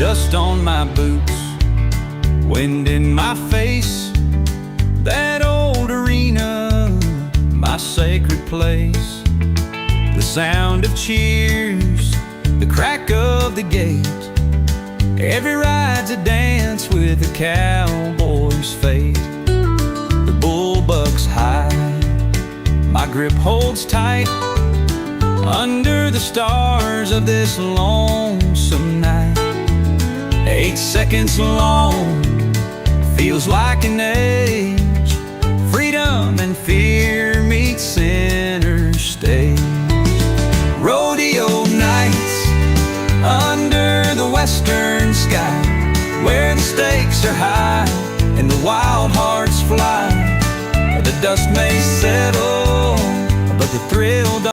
Dust on my boots, wind in my face. That old arena, my sacred place. The sound of cheers, the crack of the gate. Every ride's a dance with a cowboy's fate. The bullbuck's high, my grip holds tight. Under the stars of this lonesome night, 8 seconds long, feels like an age. Freedom and fear meet center stage. Rodeo nights under the western sky, where the stakes are high and the wild hearts fly. The dust may